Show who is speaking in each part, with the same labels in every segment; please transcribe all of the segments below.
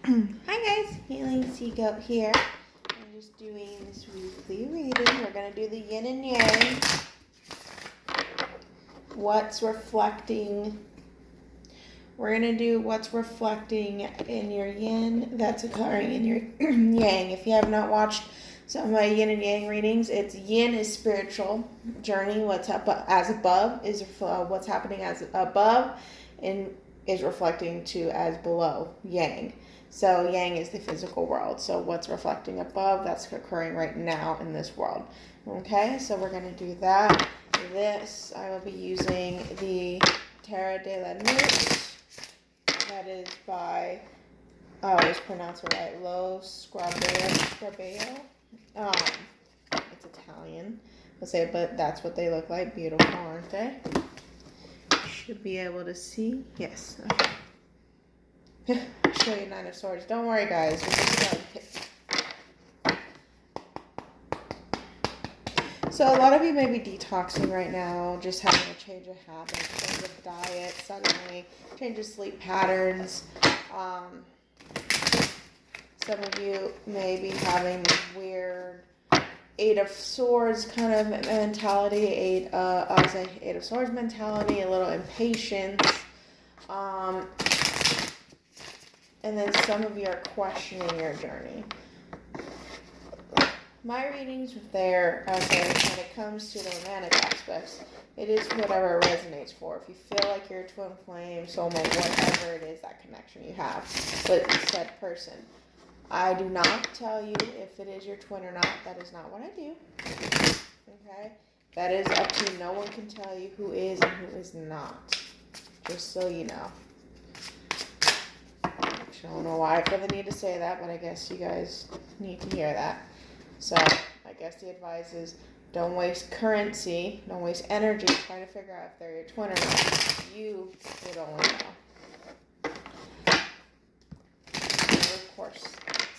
Speaker 1: Hi guys, Healing Seagoat here. I'm just doing this weekly reading. We're going to do the Yin and Yang. What's reflecting. We're going to do what's reflecting in your Yin that's occurring in your Yang. If you have not watched some of my Yin and Yang readings, it's Yin is spiritual journey. What's up as above is what's happening as above, and is reflecting to as below, Yang. So Yang is the physical world. So what's reflecting above, that's occurring right now in this world. Okay, so we're going to do that. This, I will be using the Terra de la Nut. That is by, I always pronounce it right, Lo Scarabeo. It's Italian. I'll say, but that's what they look like. Beautiful, aren't they? Should be able to see. Yes. Okay. Show you Nine of Swords. Don't worry, guys. We're just going. So a lot of you may be detoxing right now, just having a change of habits, change of diet, suddenly change of sleep patterns. Some of you may be having this weird Eight of Swords kind of mentality, Eight of Swords mentality, a little impatience. And then some of you are questioning your journey. My readings there, when it comes to the romantic aspects, it is whatever resonates for. If you feel like you're a twin flame, soulmate, whatever it is, that connection you have with said person. I do not tell you if it is your twin or not. That is not what I do. Okay? That is up to you. No one can tell you who is and who is not. Just so you know. I don't know why I feel the need to say that, but I guess you guys need to hear that. So I guess the advice is don't waste currency, don't waste energy trying to figure out if they're your twin or not. You would only know. And of course,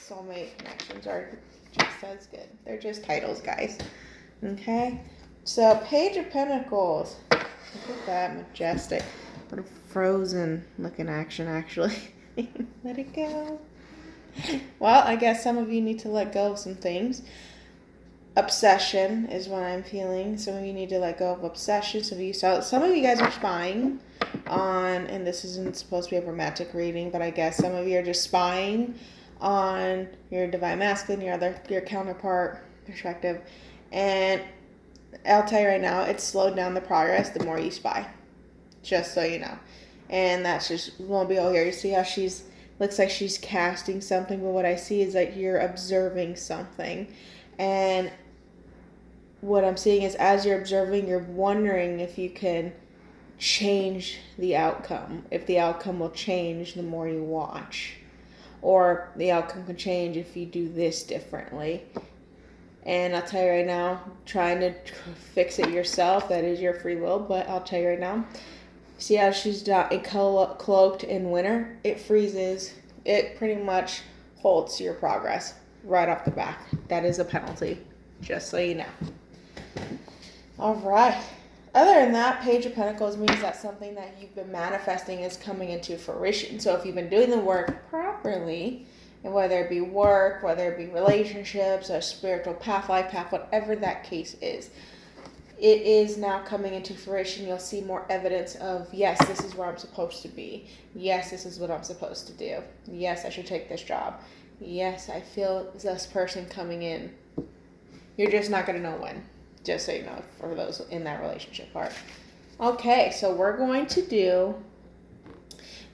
Speaker 1: soulmate connections are just as good. They're just titles, guys. Okay? So Page of Pentacles. Look at that, majestic. What a frozen looking action, actually. Let it go. Well, I guess some of you need to let go of some things. Obsession is what I'm feeling. Some of you need to let go of obsession. Some of you guys are spying on, and this isn't supposed to be a romantic reading, but I guess some of you are just spying on your divine masculine, your counterpart perspective. And I'll tell you right now, it's slowed down the progress the more you spy. Just so you know. And that's just won't be all here. You see how looks like she's casting something, but what I see is that you're observing something. And what I'm seeing is as you're observing, you're wondering if you can change the outcome. If the outcome will change the more you watch. Or the outcome can change if you do this differently. And I'll tell you right now, trying to fix it yourself, that is your free will, but I'll tell you right now, see how she's cloaked in winter? It freezes. It pretty much halts your progress right off the back. That is a penalty, just so you know. All right. Other than that, Page of Pentacles means that something that you've been manifesting is coming into fruition. So if you've been doing the work properly, and whether it be work, whether it be relationships, a spiritual path, life path, whatever that case is, it is now coming into fruition. You'll see more evidence of, yes, this is where I'm supposed to be. Yes, this is what I'm supposed to do. Yes, I should take this job. Yes, I feel this person coming in. You're just not going to know when, just so you know, for those in that relationship part. Okay, so we're going to do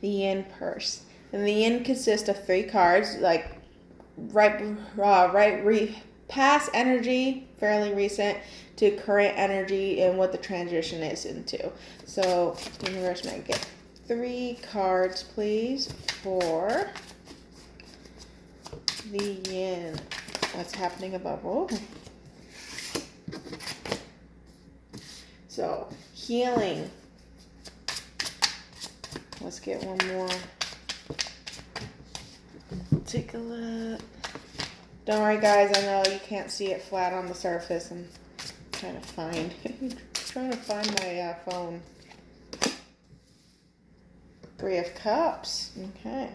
Speaker 1: the Yin purse. And the Yin consists of 3 cards, like past energy, fairly recent, to current energy and what the transition is into. So, universe may get 3 cards, please, for the Yin. What's happening above? Oh. So, healing. Let's get one more. Take a look. Don't worry, guys. I know you can't see it flat on the surface. I'm trying to find my phone. 3 of Cups. Okay.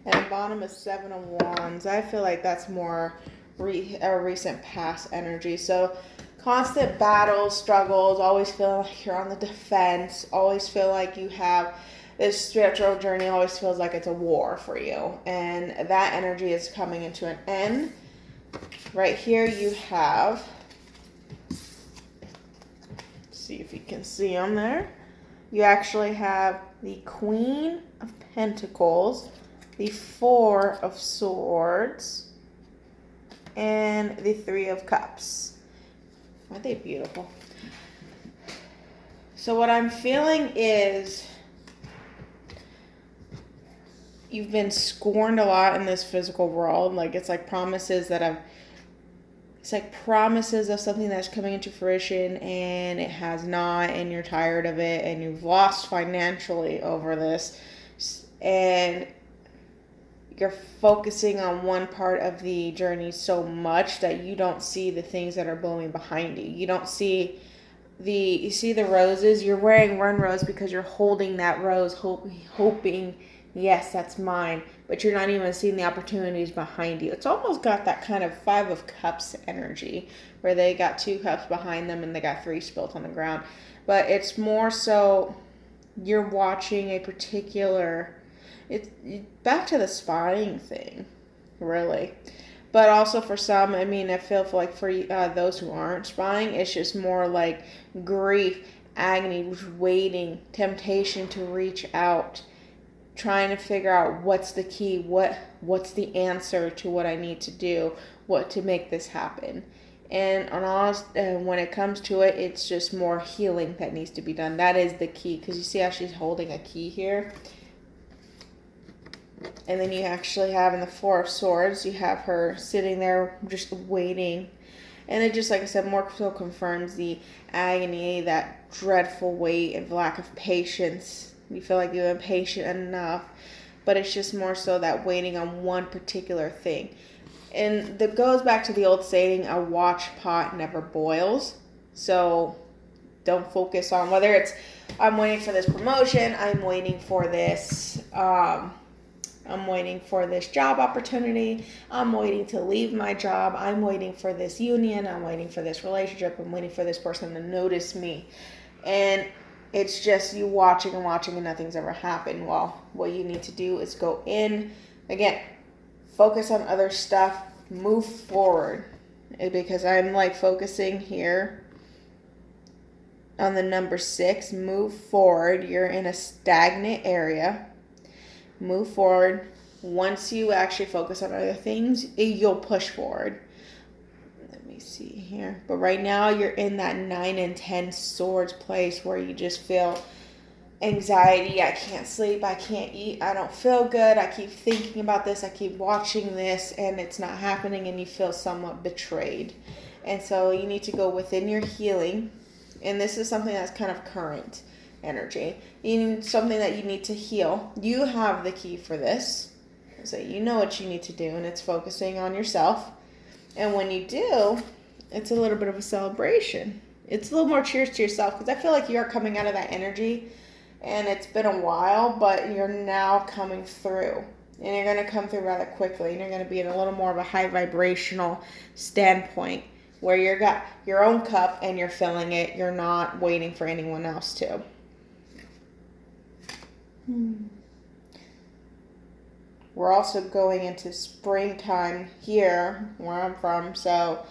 Speaker 1: And the bottom is Seven of Wands. I feel like that's more a recent past energy. So constant battles, struggles, always feel like you're on the defense, always feel like you have this spiritual journey, always feels like it's a war for you. And that energy is coming into an end. Right here you have, see if you can see them there. You actually have the Queen of Pentacles, the Four of Swords, and the Three of Cups. Aren't they beautiful? So what I'm feeling is you've been scorned a lot in this physical world. Like it's like promises that have, it's like promises of something that's coming into fruition and it has not, and you're tired of it and you've lost financially over this. And you're focusing on one part of the journey so much that you don't see the things that are blowing behind you. You don't see you see the roses. You're wearing one rose because you're holding that rose, hoping, yes, that's mine. But you're not even seeing the opportunities behind you. It's almost got that kind of Five of Cups energy where they got 2 cups behind them and they got 3 spilt on the ground. But it's more so you're watching a particular... It's back to the spying thing, really. But also for some, I mean, I feel like for those who aren't spying, it's just more like grief, agony, waiting, temptation to reach out, trying to figure out what's the key, what's the answer to what I need to do, what to make this happen. And when it comes to it, it's just more healing that needs to be done. That is the key, because you see how she's holding a key here? And then you actually have in the Four of Swords, you have her sitting there just waiting. And it just, like I said, more so confirms the agony, that dreadful weight and lack of patience. You feel like you're impatient enough. But it's just more so that waiting on one particular thing. And that goes back to the old saying, a watch pot never boils. So don't focus on whether it's, I'm waiting for this promotion, I'm waiting for this... I'm waiting for this job opportunity. I'm waiting to leave my job. I'm waiting for this union. I'm waiting for this relationship. I'm waiting for this person to notice me. And it's just you watching and watching and nothing's ever happened. Well, what you need to do is go in, again, focus on other stuff, move forward. Because I'm like focusing here on the number 6, move forward. You're in a stagnant area. Move forward. Once you actually focus on other things, you'll push forward. Let me see here. But right now, you're in that 9 and 10 swords place where you just feel anxiety. I can't sleep. I can't eat. I don't feel good. I keep thinking about this. I keep watching this, and it's not happening, and you feel somewhat betrayed. And so you need to go within your healing. And this is something that's kind of current energy. You need something that you need to heal. You have the key for this. So you know what you need to do, and it's focusing on yourself. And when you do, it's a little bit of a celebration. It's a little more cheers to yourself, because I feel like you're coming out of that energy, and it's been a while, but you're now coming through. And you're going to come through rather quickly, and you're going to be in a little more of a high vibrational standpoint where you've got your own cup and you're filling it. You're not waiting for anyone else to. We're also going into springtime here where I'm from, so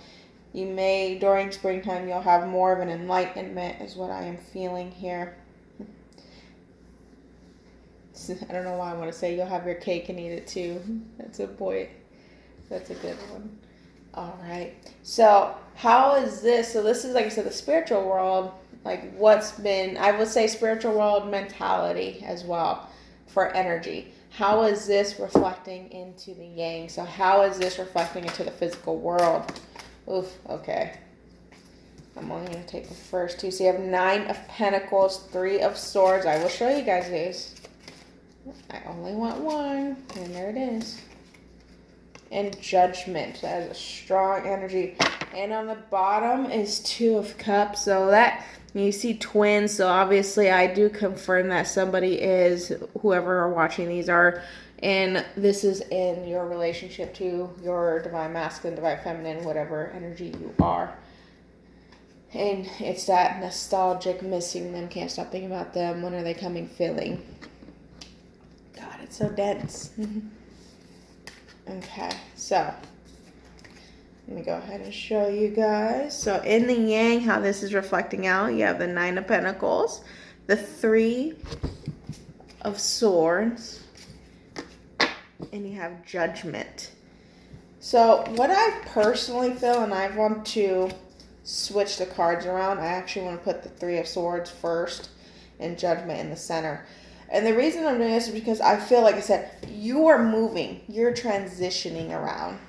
Speaker 1: you may, during springtime, you'll have more of an enlightenment is what I am feeling here. I don't know why I want to say you'll have your cake and eat it too. That's a good one. All right. So how is this? So this is, like I said, the spiritual world, like what's been, I would say spiritual world mentality as well for energy. How is this reflecting into the yang? So how is this reflecting into the physical world? Oof, okay. I'm only going to take the first 2. So you have 9 of Pentacles, 3 of Swords. I will show you guys these. I only want one, and there it is. And Judgment. That is a strong energy. And on the bottom is 2 of Cups. So that, you see twins. So obviously I do confirm that somebody is, whoever are watching these are And this is in your relationship to your divine masculine, divine feminine, whatever energy you are. And it's that nostalgic missing them, can't stop thinking about them, when are they coming feeling. God, it's so dense. Okay, so let me go ahead and show you guys. So in the Yang, how this is reflecting out, you have the Nine of Pentacles, the Three of Swords, and you have Judgment. So what I personally feel, and I want to switch the cards around, I actually want to put the Three of Swords first and Judgment in the center. And the reason I'm doing this is because I feel, like I said, you are moving, you're transitioning around.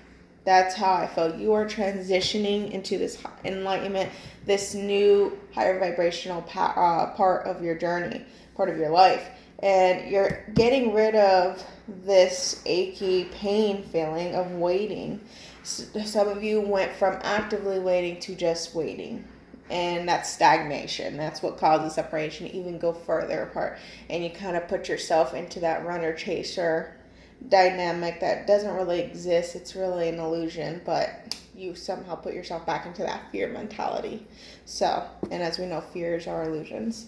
Speaker 1: That's how I feel. You are transitioning into this enlightenment, this new higher vibrational part of your journey, part of your life. And you're getting rid of this achy pain feeling of waiting. Some of you went from actively waiting to just waiting. And that's stagnation. That's what causes separation to even go further apart. And you kind of put yourself into that runner-chaser dynamic that doesn't really exist. It's really an illusion, but you somehow put yourself back into that fear mentality. So, and as we know, fears are illusions.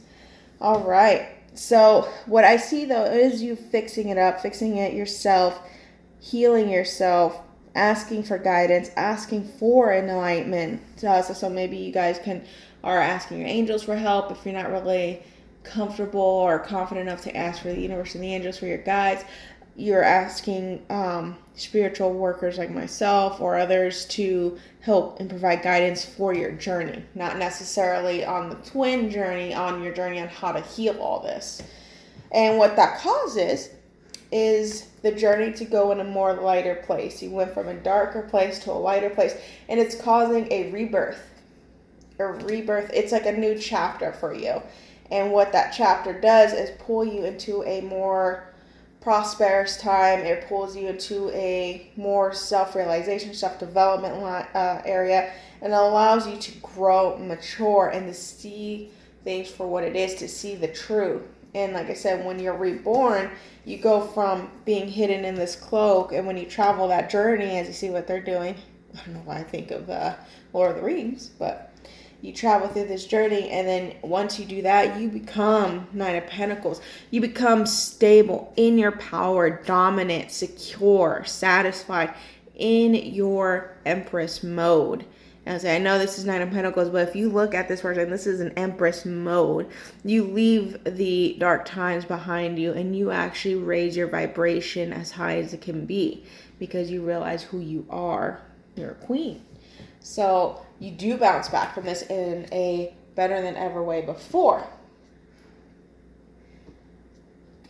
Speaker 1: All right. So what I see, though, is you fixing it up, fixing it yourself, healing yourself, asking for guidance, asking for enlightenment. So maybe you guys are asking your angels for help if you're not really comfortable or confident enough to ask for the universe and the angels for your guides. You're asking spiritual workers like myself or others to help and provide guidance for your journey, not necessarily on the twin journey, on your journey on how to heal all this. And what that causes is the journey to go in a more lighter place. You went from a darker place to a lighter place, and it's causing a rebirth. It's like a new chapter for you. And what that chapter does is pull you into a more prosperous time. It pulls you into a more self-realization, self-development area, and allows you to grow, mature, and to see things for what it is, to see the truth. And like I said, when you're reborn, you go from being hidden in this cloak, and when you travel that journey, as you see what they're doing, I don't know why I think of Lord of the Rings, but you travel through this journey, and then once you do that, you become Nine of Pentacles. You become stable in your power, dominant, secure, satisfied in your Empress mode. And I know this is Nine of Pentacles, but if you look at this person, this is an Empress mode. You leave the dark times behind you, and you actually raise your vibration as high as it can be because you realize who you are. You're a queen. So you do bounce back from this in a better than ever way before.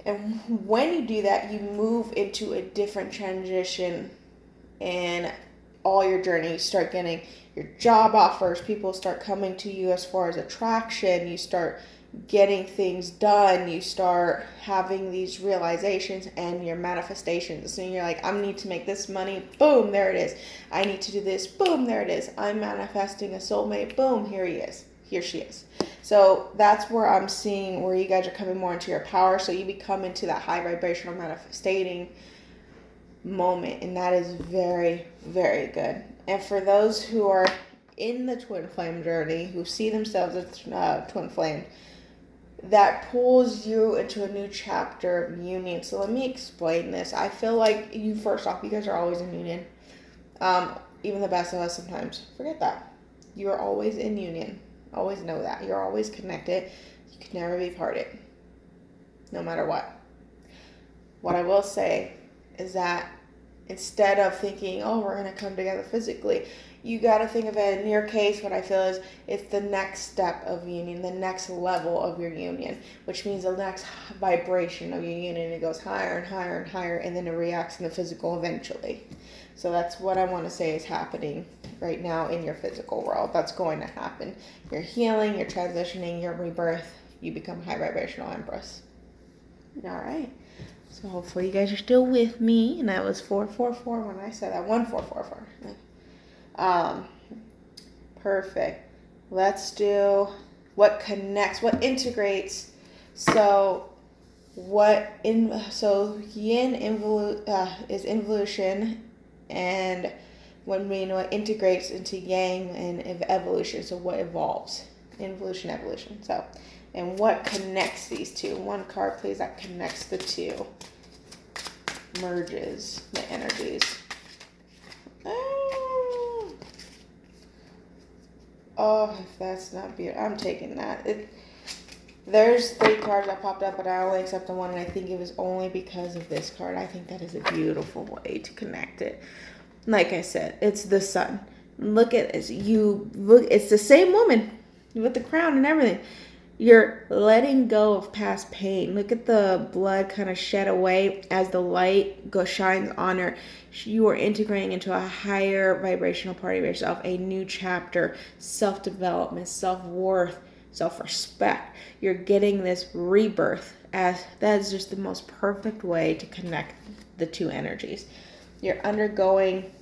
Speaker 1: And when you do that, you move into a different transition in all your journey. You start getting your job offers. People start coming to you as far as attraction. You start getting things done. You start having these realizations and your manifestations. So you're like, I need to make this money. Boom, there it is. I need to do this. Boom, there it is. I'm manifesting a soulmate. Boom, here he is. Here she is. So that's where I'm seeing where you guys are coming more into your power. So you become into that high vibrational manifestating moment. And that is very, very good. And for those who are in the twin flame journey, who see themselves as twin flame, that pulls you into a new chapter of union. So let me explain this. I feel like you guys are always in union. Even the best of us sometimes forget that. You are always in union. Always know that. You're always connected. You can never be parted. No matter what. What I will say is that instead of thinking, oh, we're going to come together physically, you got to think of it, in your case, what I feel is it's the next step of union, the next level of your union, which means the next vibration of your union. It goes higher and higher and higher, and then it reacts in the physical eventually. So that's what I want to say is happening right now in your physical world. That's going to happen. You're healing, you're transitioning, your rebirth, you become high vibrational Empress. All right. So hopefully you guys are still with me. And that was 444 when I said that. 1444. Perfect. Let's do what connects, what integrates. So So yin is involution, and when we know it integrates into yang and evolution, so what evolves, involution, evolution. So, and what connects these two? One card, please, that connects the two, merges the energies. Oh, if that's not beautiful, I'm taking that. There's 3 cards that popped up, but I only accepted one, and I think it was only because of this card. I think that is a beautiful way to connect it. Like I said, it's the sun. Look at this. It's the same woman with the crown and everything. You're letting go of past pain. Look at the blood kind of shed away as the light shines on her. You are integrating into a higher vibrational part of yourself, a new chapter, self-development, self-worth, self-respect. You're getting this rebirth, as that is just the most perfect way to connect the two energies. You're undergoing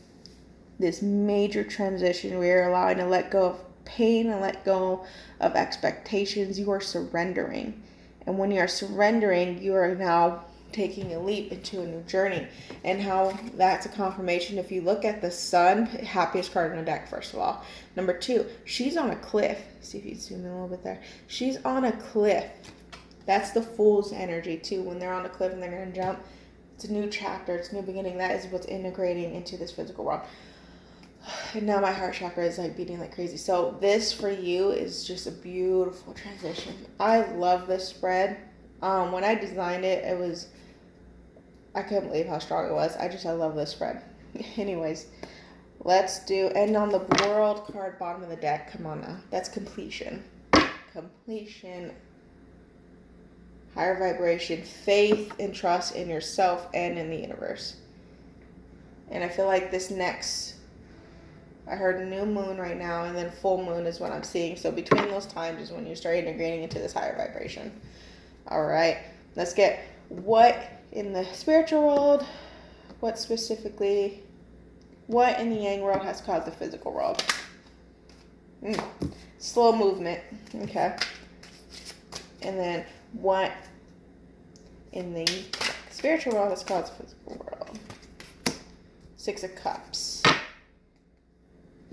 Speaker 1: this major transition where you're allowing to let go of pain and let go of expectations. You are surrendering. And when you are surrendering, you are now taking a leap into a new journey. And how that's a confirmation. If you look at the sun, happiest card in the deck, first of all. Number 2, she's on a cliff. See if you zoom in a little bit there. She's on a cliff. That's the Fool's energy too. When they're on a cliff and they're going to jump, it's a new chapter. It's a new beginning. That is what's integrating into this physical world. And now my heart chakra is like beating like crazy. So this for you is just a beautiful transition. I love this spread. When I designed it, I couldn't believe how strong it was. I love this spread. Anyways, let's do, and on the world card bottom of the deck, come on now. That's completion. Completion. Higher vibration, faith and trust in yourself and in the universe. And I feel like this next, I heard new moon right now, and then full moon is what I'm seeing. So between those times is when you start integrating into this higher vibration. All right, let's get what in the spiritual world, what in the yang world has caused the physical world. Slow movement, okay. And then what in the spiritual world has caused the physical world. 6 of Cups.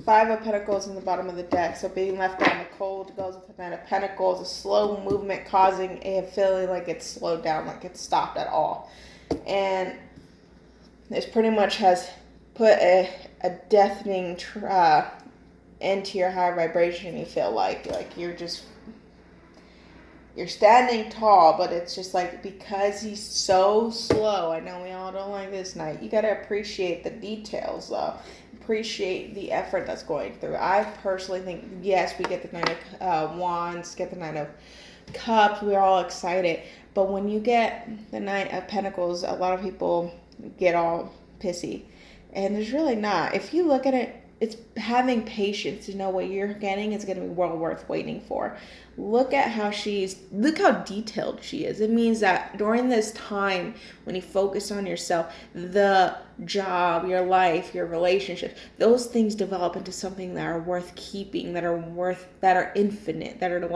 Speaker 1: 5 of Pentacles in the bottom of the deck. So being left out in the cold goes with the Knight of Pentacles. A slow movement causing a feeling like it's slowed down, like it's stopped at all. And this pretty much has put a deafening end to your higher vibration. You feel like you're standing tall, but it's just like, because he's so slow. I know we all don't like this Knight. You got to appreciate the details, though. Appreciate the effort that's going through. I personally think, yes, we get the Knight of Wands, get the Knight of Cups. We're all excited. But when you get the Knight of Pentacles, a lot of people get all pissy. And there's really not. If you look at it, it's having patience to know what you're getting is going to be well worth waiting for. Look how detailed she is. It means that during this time, when you focus on yourself, the job, your life, your relationships, those things develop into something that are worth keeping, that are infinite, that are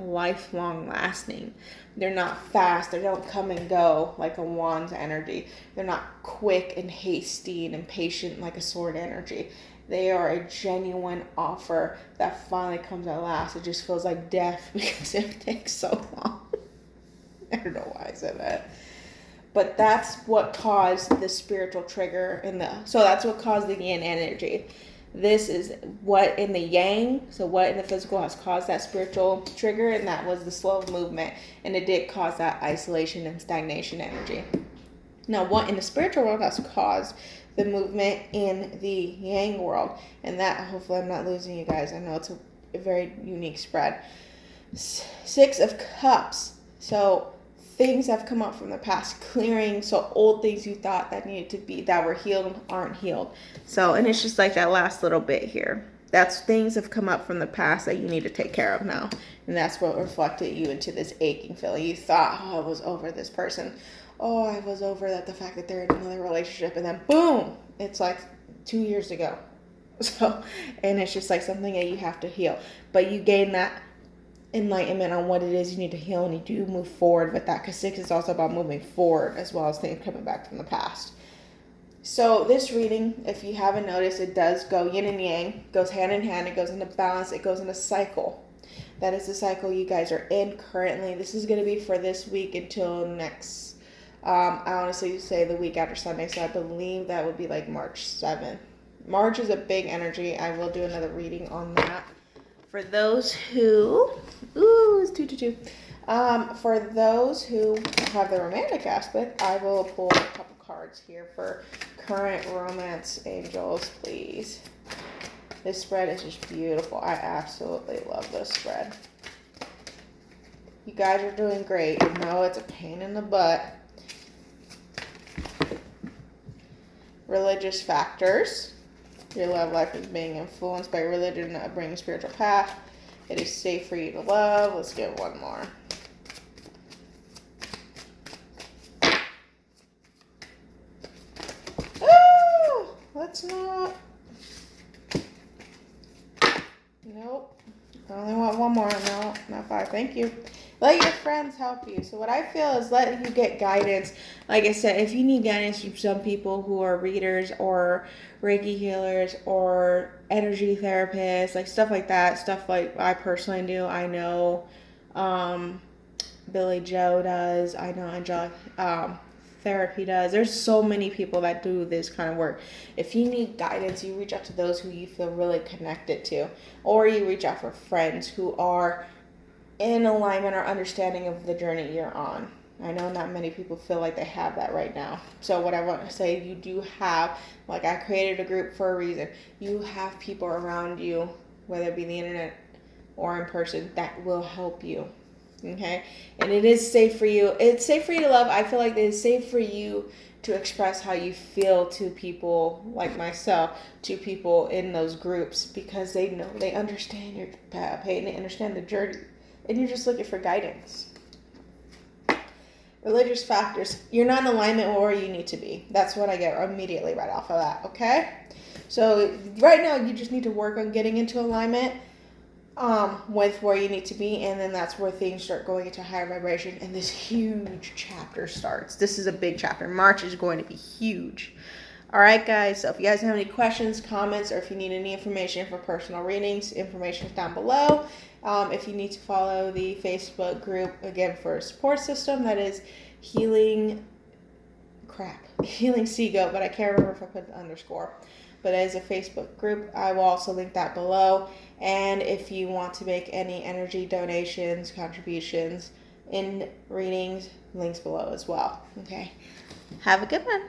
Speaker 1: lifelong lasting. They're not fast. They don't come and go like a wand's energy. They're not quick and hasty and impatient like a sword energy. They are a genuine offer that finally comes at last. It just feels like death because it takes so long. I don't know why I said that. But that's what caused the spiritual trigger so that's what caused the yin energy. This is what in the yang, so what in the physical has caused that spiritual trigger, and that was the slow movement. And it did cause that isolation and stagnation energy. Now, what in the spiritual world has caused the movement in the yang world, and that, hopefully I'm not losing you guys. I know it's a very unique spread. 6 of Cups. So things have come up from the past, clearing. So old things you thought that needed to be, that were healed, aren't healed. So, and it's just like that last little bit here. That's things have come up from the past that you need to take care of now. And that's what reflected you into this aching feeling. You thought, I was over this person. I was over the fact that they're in another relationship, and then boom, it's like 2 years ago. So, and it's just like something that you have to heal. But you gain that enlightenment on what it is you need to heal, and you do move forward with that, because 6 is also about moving forward as well as things coming back from the past. So this reading, if you haven't noticed, it does go yin and yang, goes hand in hand, it goes into balance, it goes into cycle. That is the cycle you guys are in currently. This is going to be for this week until next, I honestly say the week after Sunday, so I believe that would be like March 7th. March is a big energy. I will do another reading on that. For those who, it's 222. For those who have the romantic aspect, I will pull a couple cards here for current romance angels, please. This spread is just beautiful. I absolutely love this spread. You guys are doing great. I know it's a pain in the butt. Religious factors. Your love life is being influenced by religion that brings spiritual path. It is safe for you to love. Let's get one more. Oh, let's not. Nope. I only want one more. No, not 5. Thank you. Let your friends help you. So what I feel is let you get guidance. Like I said, if you need guidance from some people who are readers or Reiki healers or energy therapists, like stuff like that, stuff like I personally do. I know Billy Joe does. I know Angelic Therapy does. There's so many people that do this kind of work. If you need guidance, you reach out to those who you feel really connected to, or you reach out for friends who are in alignment or understanding of the journey you're on. I know not many people feel like they have that right now. So what I want to say, you do have, like I created a group for a reason. You have people around you, whether it be the internet or in person, that will help you. Okay? And it is safe for you. It's safe for you to love. I feel like it is safe for you to express how you feel to people like myself, to people in those groups, because they know, they understand your pain, they understand the journey, and you're just looking for guidance. Religious factors. You're not in alignment with where you need to be. That's what I get immediately right off of that, okay? So right now you just need to work on getting into alignment with where you need to be, and then that's where things start going into higher vibration, and this huge chapter starts. This is a big chapter. March is going to be huge. All right, guys, so if you guys have any questions, comments, or if you need any information for personal readings, information is down below. If you need to follow the Facebook group, again, for a support system, that is Healing Seagoat, but I can't remember if I put the underscore. But as a Facebook group, I will also link that below. And if you want to make any energy donations, contributions in readings, links below as well. Okay. Have a good one.